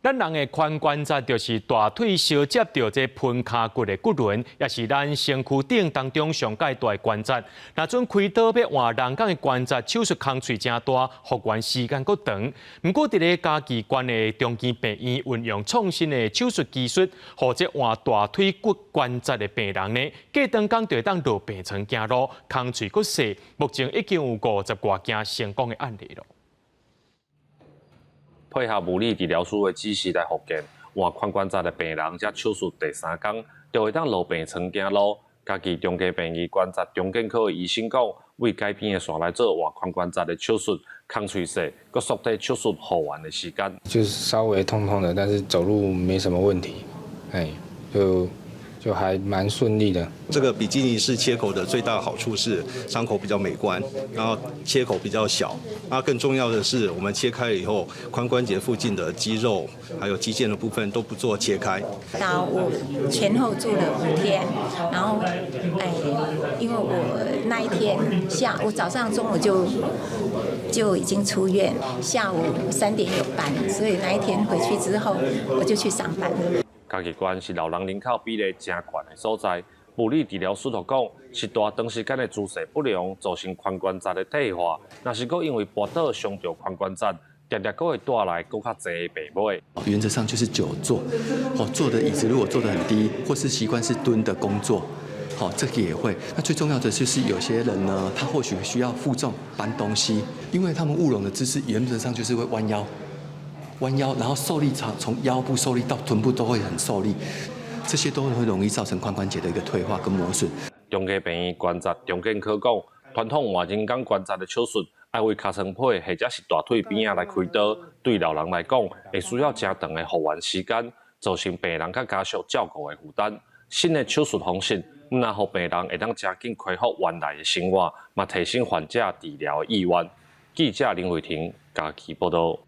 咱人的髋关节就是大腿相接着这盆骹骨的骨轮，也是咱身躯顶当中上界大的关节。若准开刀要换人工的关节，手术工序真大，复原时间阁长。不过，伫咧嘉义县的中基病院运用创新的手术技术，或者换大腿骨关节的病人呢，过长工就会当落病床行路，工序阁细。目前已经有50多件成功的案例了。配合物理治疗师的指示来复健，换髋关节的病人，才手术第3天，就会当落病床行路。家己中基病院关节重建科的医生讲，为改变的线来做换髋关节的手术，工序细，佮缩短手术复原的时间。就是稍微痛痛的，但是走路没什么问题，就还蛮顺利的。这个比基尼式切口的最大好处是伤口比较美观，然后切口比较小。那更重要的是，我们切开了以后，髋关节附近的肌肉还有肌腱的部分都不做切开。到我前后住了5天，然后因为我那一天我早上中午就已经出院，下午3点有班，所以那一天回去之后我就去上班了。嘉义县是老人人口比例真悬的所在，物理治疗师就讲，是大长时间的姿势不良造成髋关节的退化，若是阁因为跌倒伤到髋关节，常常阁会带来更较侪的病尾。原则上就是久坐，坐的椅子如果坐得很低，或是习惯是蹲的工作，这个也会。那最重要的就是有些人呢，他或许需要负重搬东西，因为他们务农的姿势原则上就是会弯腰。然后受力从腰部受力到臀部都会很受力，这些都会容易造成髋关节的一个退化跟磨损。中基病院关节重建科讲，传统换人工关节的手术，爱为尻川皮或者是大腿边来开刀，对老人来讲，会需要真长的复原时间，造成病人甲家属照顾的负担。新的手术方式，不但让病人会当真紧恢复原来的生活，嘛提升患者治疗的意愿。记者林伟霆，嘉义报道。